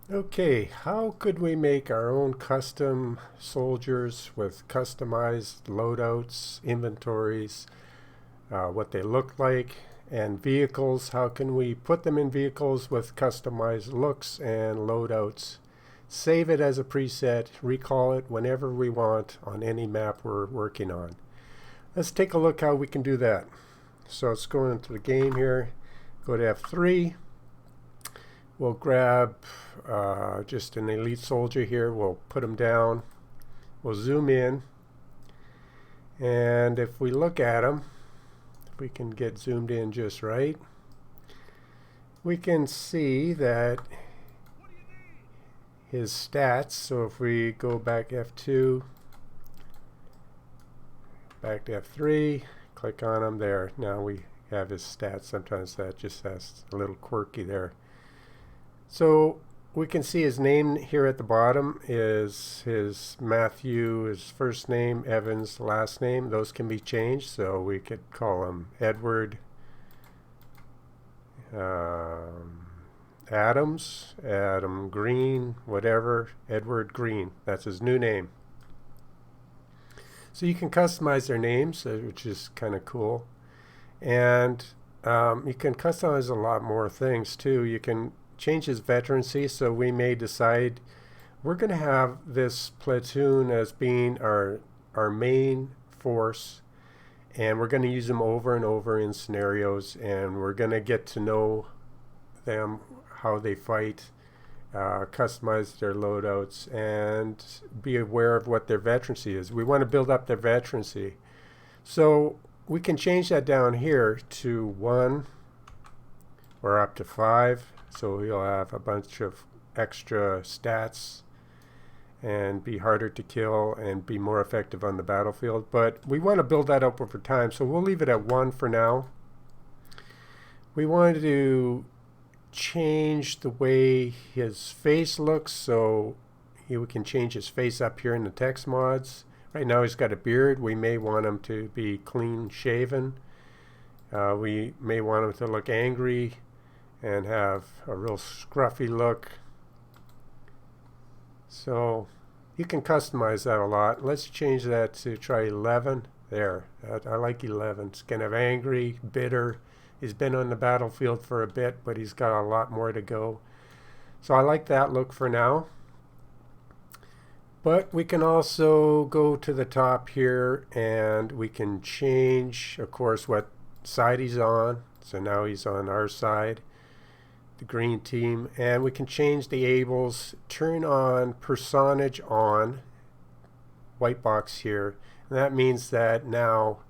Okay, how could we make our own custom soldiers with customized loadouts, inventories, what they look like, and vehicles? How can we put them in vehicles with customized looks and loadouts? Save it as a preset, recall it whenever we want on any map we're working on. Let's take a look how we can do that. So let's go into the game here, go to F3. We'll grab just an elite soldier here. We'll put him down. We'll zoom in. And if we look at him, if we can get zoomed in just right, we can see that his stats, so if we go back F2, back to F3, click on him there. Now we have his stats. Sometimes that just has a little quirky there. So we can see his name here at the bottom is his Matthew, his first name, Evans, last name. Those can be changed, so we could call him Edward Adams, Adam Green, whatever, Edward Green. That's his new name. So you can customize their names, which is kind of cool. And you can customize a lot more things too. You can change his veterancy, so we may decide we're going to have this platoon as being our main force, and we're going to use them over and over in scenarios, and we're going to get to know them, how they fight, customize their loadouts, and be aware of what their veterancy is. We want to build up their veterancy. So we can change that down here to 1 or up to 5. So he'll have a bunch of extra stats and be harder to kill and be more effective on the battlefield. But we want to build that up over time, so we'll leave it at 1 for now. We want to change the way his face looks, so we can change his face up here in the text mods. Right now he's got a beard. We may want him to be clean shaven. We may want him to look angry and have a real scruffy look. So you can customize that a lot. Let's change that to try 11. There, I like 11. It's kind of angry, bitter. He's been on the battlefield for a bit, but he's got a lot more to go. So I like that look for now. But we can also go to the top here and we can change, of course, what side he's on. So now he's on our side, the green team, and we can change the ables, turn on personage on, white box here, and that means that now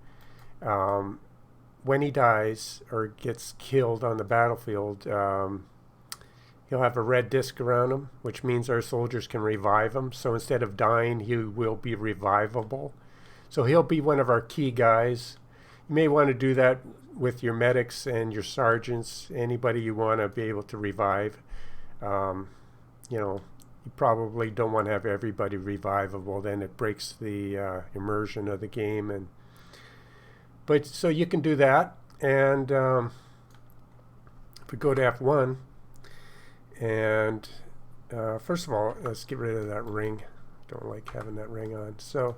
when he dies or gets killed on the battlefield, he'll have a red disc around him, which means our soldiers can revive him. So instead of dying, he will be revivable. So he'll be one of our key guys. You may want to do that with your medics and your sergeants, anybody you want to be able to revive. You probably don't want to have everybody revivable, then it breaks the immersion of the game. But so you can do that. And if we go to F1, and first of all, let's get rid of that ring. Don't like having that ring on. So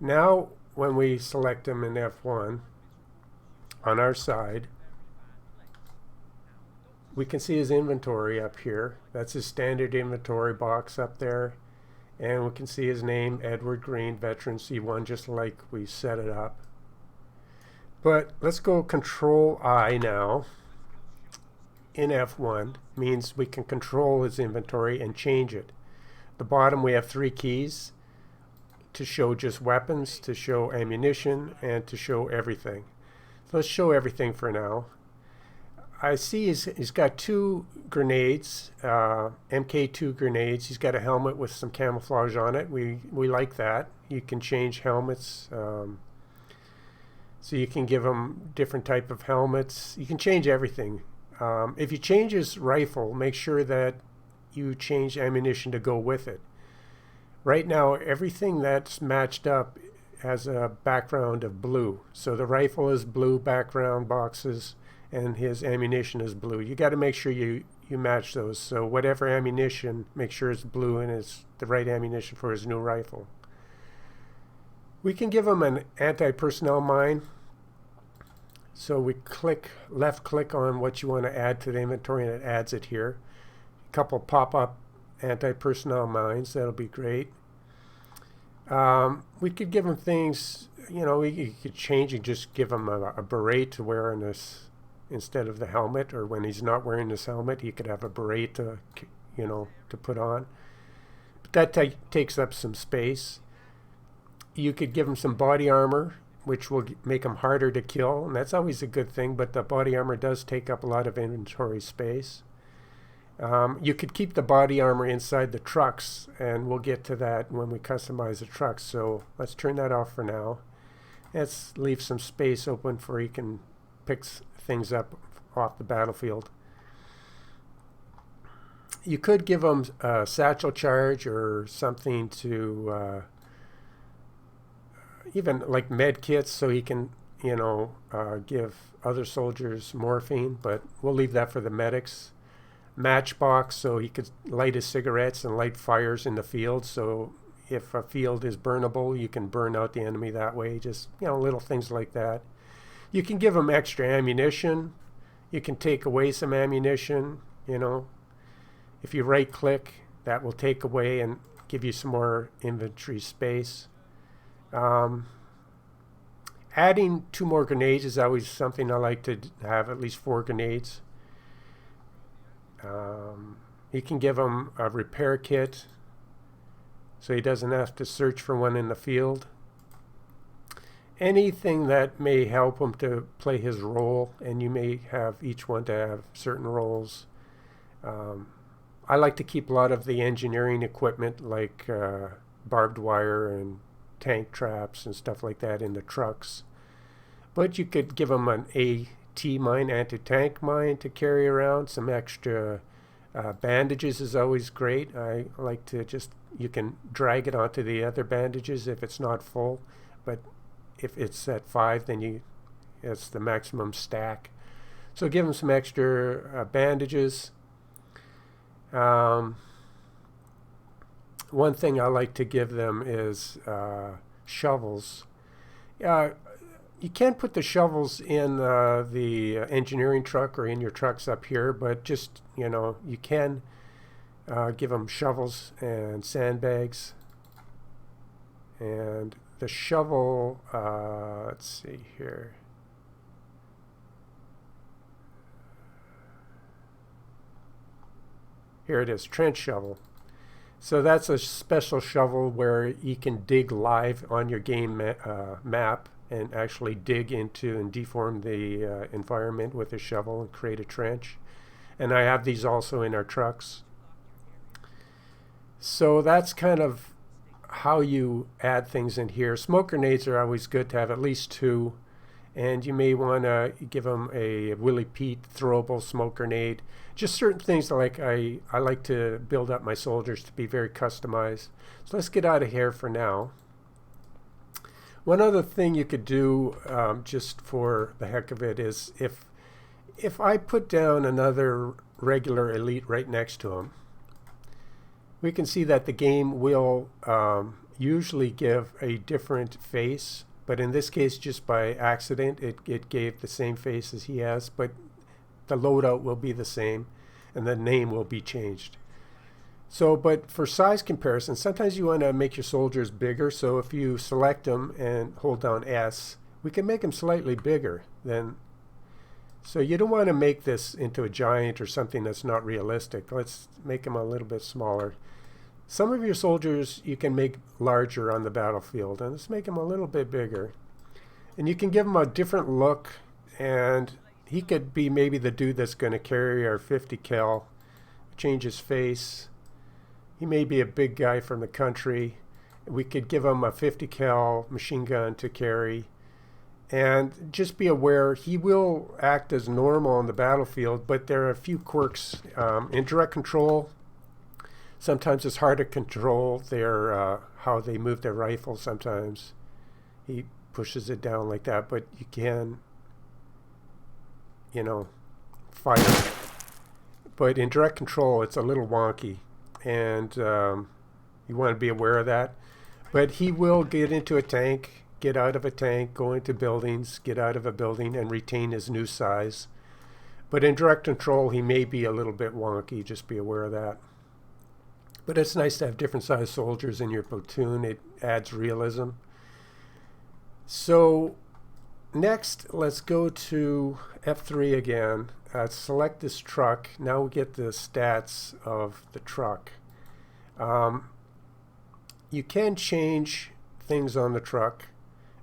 now when we select him in F1, on our side, we can see his inventory up here. That's his standard inventory box up there. And we can see his name, Edward Green, Veteran C1, just like we set it up. But let's go Control I now. In F1 means we can control his inventory and change it. At the bottom we have 3 keys to show just weapons, to show ammunition, and to show everything. So let's show everything for now. I see he's got 2 grenades, MK2 grenades. He's got a helmet with some camouflage on it. We like that. You can change helmets. So you can give him different type of helmets. You can change everything. If you change his rifle, make sure that you change ammunition to go with it. Right now, everything that's matched up has a background of blue. So the rifle is blue background boxes, and his ammunition is blue. You got to make sure you you match those. So whatever ammunition, make sure it's blue and it's the right ammunition for his new rifle. We can give him an anti-personnel mine. So we left click on what you want to add to the inventory, and it adds it here. A couple pop-up anti-personnel mines, that'll be great. We could give him things, you know, we could change and just give him a beret to wear in this instead of the helmet, or when he's not wearing his helmet, he could have a beret to, you know, to put on. But that takes up some space. You could give him some body armor, which will make him harder to kill, and that's always a good thing, but the body armor does take up a lot of inventory space. You could keep the body armor inside the trucks, and we'll get to that when we customize the trucks, so let's turn that off for now. Let's leave some space open for he can pick things up off the battlefield. You could give him a satchel charge or something to even like med kits, so he can, you know, give other soldiers morphine, but we'll leave that for the medics. Matchbox, so he could light his cigarettes and light fires in the field, so if a field is burnable, you can burn out the enemy that way. Just, you know, little things like that. You can give him extra ammunition. You can take away some ammunition, you know. If you right click, that will take away and give you some more inventory space. Adding 2 more grenades is always something I like to have, at least 4 grenades. You can give him a repair kit so he doesn't have to search for one in the field. Anything that may help him to play his role, and you may have each one to have certain roles. I like to keep a lot of the engineering equipment like barbed wire and tank traps and stuff like that in the trucks. But you could give him an AT mine, anti-tank mine, to carry around. Some extra bandages is always great. I like to just, you can drag it onto the other bandages if it's not full, but if it's at 5, then it's the maximum stack. So give them some extra bandages. One thing I like to give them is shovels. You can't put the shovels in the engineering truck or in your trucks up here, but just, you know, you can give them shovels and sandbags. And the shovel, let's see here. Here it is, trench shovel. So that's a special shovel where you can dig live on your game map and actually dig into and deform the environment with a shovel and create a trench. And I have these also in our trucks. So that's kind of how you add things in here. Smoke grenades are always good to have at least 2. And you may want to give them a Willie Pete throwable smoke grenade. Just certain things like I like to build up my soldiers to be very customized. So let's get out of here for now. One other thing you could do just for the heck of it is if I put down another regular elite right next to him, we can see that the game will usually give a different face. But in this case, just by accident, it gave the same face as he has, but the loadout will be the same, and the name will be changed. So, but for size comparison, sometimes you want to make your soldiers bigger. So if you select them and hold down S, we can make them slightly bigger than. So you don't want to make this into a giant or something that's not realistic. Let's make them a little bit smaller. Some of your soldiers you can make larger on the battlefield, and let's make them a little bit bigger. And you can give him a different look, and he could be maybe the dude that's going to carry our 50 cal, change his face. He may be a big guy from the country. We could give him a 50 cal machine gun to carry. And just be aware, he will act as normal on the battlefield, but there are a few quirks. In direct control, sometimes it's hard to control their how they move their rifle. Sometimes he pushes it down like that, but you can, you know, fire. But in direct control, it's a little wonky, and you want to be aware of that. But he will get into a tank, get out of a tank, go into buildings, get out of a building, and retain his new size. But in direct control, he may be a little bit wonky. Just be aware of that. But it's nice to have different size soldiers in your platoon. It adds realism. So next, let's go to F3 again. Select this truck. Now we get the stats of the truck. You can change things on the truck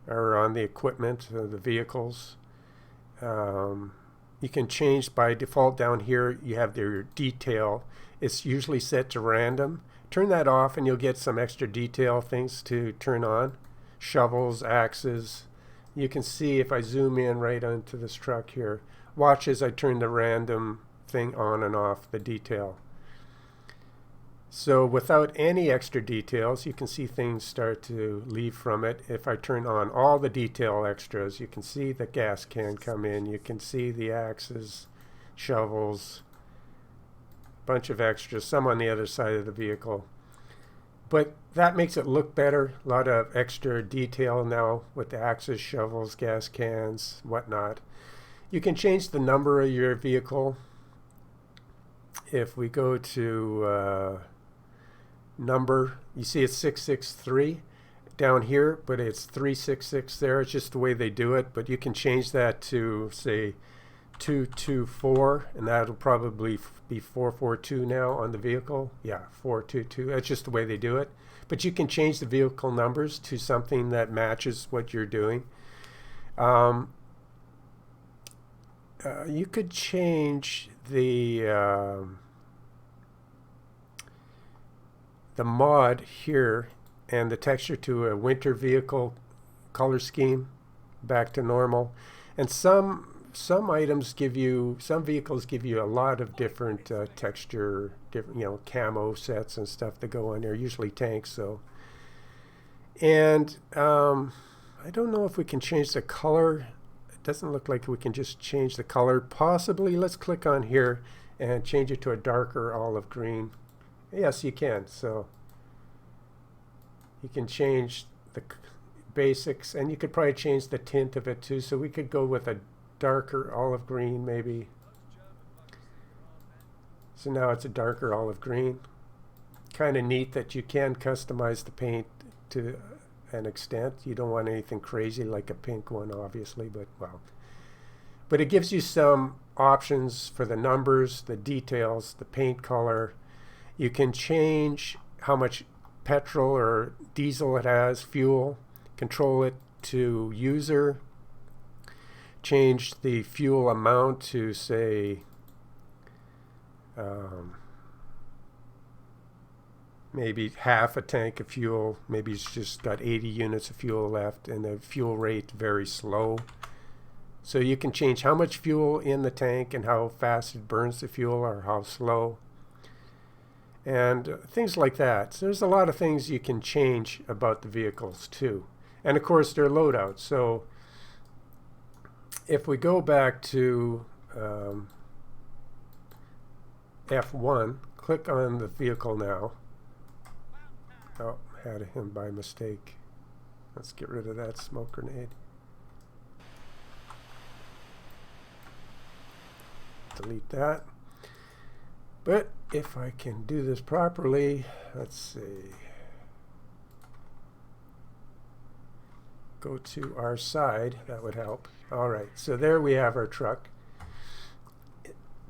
or on the equipment, the vehicles. You can change by default down here. You have your detail. It's usually set to random. Turn that off and you'll get some extra detail things to turn on. Shovels, axes. You can see if I zoom in right onto this truck here. Watch as I turn the random thing on and off, the detail. So without any extra details, you can see things start to leave from it. If I turn on all the detail extras, you can see the gas can come in. You can see the axes, shovels, bunch of extras, some on the other side of the vehicle. But that makes it look better. A lot of extra detail now with the axes, shovels, gas cans, whatnot. You can change the number of your vehicle. If we go to number, you see it's 663 down here, but it's 366 there. It's just the way they do it. But you can change that to, say, 224, and that'll probably be 442 now on the vehicle. Yeah, 422. That's just the way they do it. But you can change the vehicle numbers to something that matches what you're doing. You could change the mod here and the texture to a winter vehicle color scheme back to normal. And some items give you, some vehicles give you a lot of different texture, different, camo sets and stuff that go on there, usually tanks. So, and I don't know if we can change the color. It doesn't look like we can just change the color. Possibly, let's click on here and change it to a darker olive green. Yes, you can. So you can change the basics, and you could probably change the tint of it too. So we could go with a darker olive green maybe. So now it's a darker olive green. Kind of neat that you can customize the paint to an extent. You don't want anything crazy like a pink one, obviously, but well. But it gives you some options for the numbers, the details, the paint color. You can change how much petrol or diesel it has, fuel, control it to user, change the fuel amount to, say, maybe half a tank of fuel. Maybe it's just got 80 units of fuel left, and the fuel rate very slow. So you can change how much fuel in the tank and how fast it burns the fuel or how slow. And things like that. So there's a lot of things you can change about the vehicles too. And of course their loadouts. So if we go back to F1, click on the vehicle now. Oh, had him by mistake. Let's get rid of that smoke grenade. Delete that. But if I can do this properly, let's see. Go to our side, that would help. All right, so there we have our truck.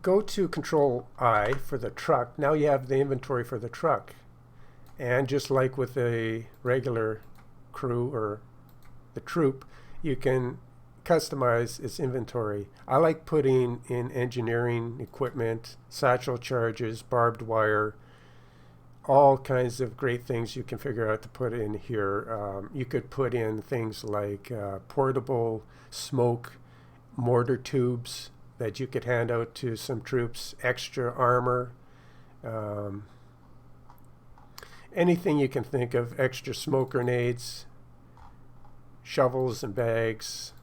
Go to Control I for the truck. Now you have the inventory for the truck. And just like with a regular crew or the troop, you can customize its inventory. I like putting in engineering equipment, satchel charges, barbed wire, all kinds of great things you can figure out to put in here. You could put in things like portable smoke mortar tubes that you could hand out to some troops, extra armor, anything you can think of, extra smoke grenades, shovels and bags,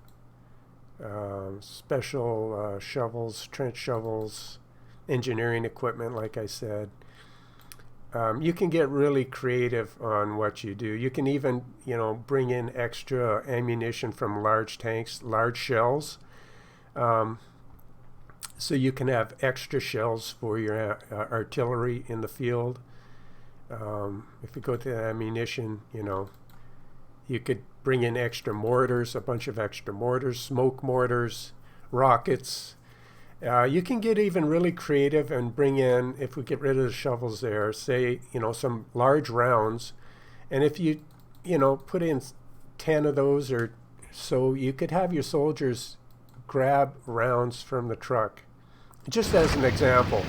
special shovels, trench shovels, engineering equipment, like I said. You can get really creative on what you do. You can even, bring in extra ammunition from large tanks, large shells. So you can have extra shells for your artillery in the field. If you go to the ammunition, you could bring in extra mortars, a bunch of extra mortars, smoke mortars, rockets. You can get even really creative and bring in, if we get rid of the shovels there, say, some large rounds. And if you, put in 10 of those or so, you could have your soldiers grab rounds from the truck. Just as an example.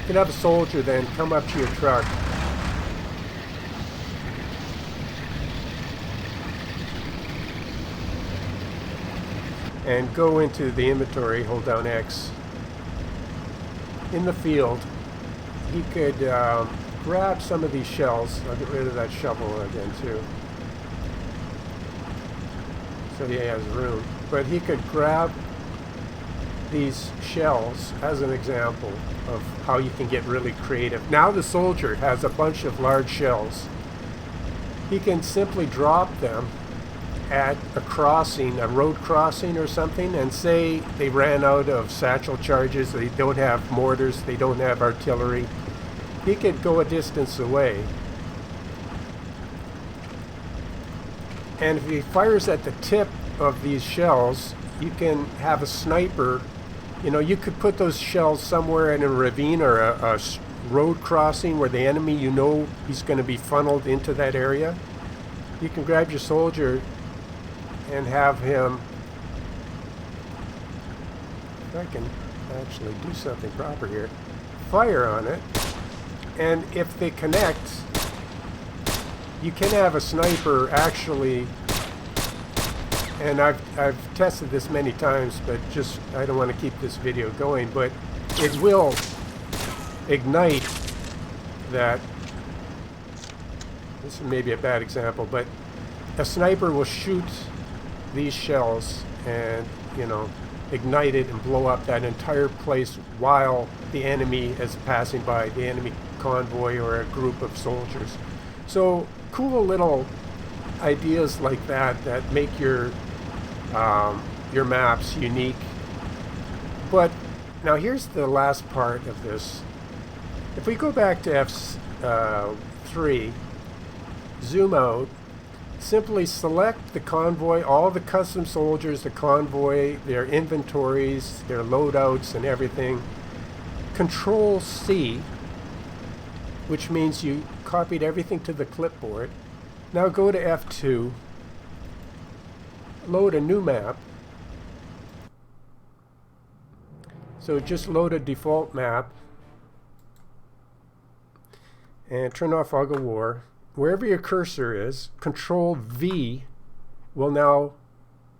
You could have a soldier then come up to your truck and go into the inventory, hold down X. In the field, he could grab some of these shells. I'll get rid of that shovel again too, so he has room. But he could grab these shells as an example of how you can get really creative. Now the soldier has a bunch of large shells. He can simply drop them at a crossing, a road crossing or something, and say they ran out of satchel charges, they don't have mortars, they don't have artillery. He could go a distance away, and if he fires at the tip of these shells, you can have a sniper. You could put those shells somewhere in a ravine or a road crossing where the enemy, he's going to be funneled into that area. You can grab your soldier and have him, if I can actually do something proper here, fire on it, and if they connect, you can have a sniper actually, and I've tested this many times, but I don't want to keep this video going, but it will ignite that. This is maybe a bad example, but a sniper will shoot these shells and ignite it and blow up that entire place while the enemy is passing by, the enemy convoy or a group of soldiers. So cool little ideas like that make your maps unique. But now here's the last part of this. If we go back to F3, zoom out, simply select the convoy, all the custom soldiers, the convoy, their inventories, their loadouts and everything. Control C, which means you copied everything to the clipboard. Now go to F2, load a new map. So just load a default map and turn off Fog of War. Wherever your cursor is, Control V will now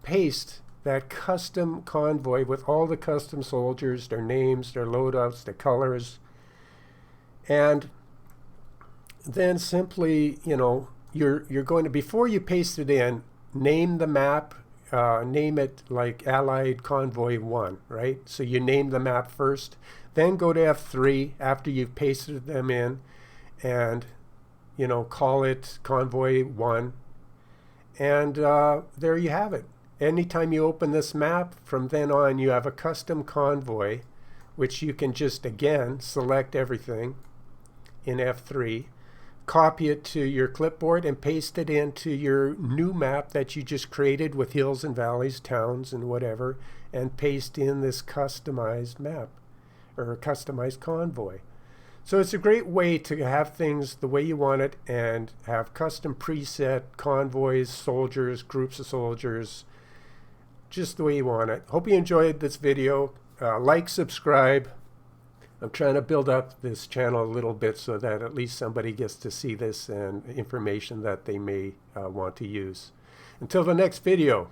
paste that custom convoy with all the custom soldiers, their names, their loadouts, their colors. And then simply, you're going to, before you paste it in, name the map, name it like Allied Convoy 1, right? So you name the map first, then go to F3 after you've pasted them in, and call it Convoy 1, and there you have it. Anytime you open this map, from then on you have a custom convoy, which you can just again select everything in F3, copy it to your clipboard and paste it into your new map that you just created with hills and valleys, towns and whatever, and paste in this customized map or a customized convoy. So it's a great way to have things the way you want it and have custom preset convoys, soldiers, groups of soldiers, just the way you want it. Hope you enjoyed this video. Like, subscribe. I'm trying to build up this channel a little bit so that at least somebody gets to see this and information that they may want to use. Until the next video.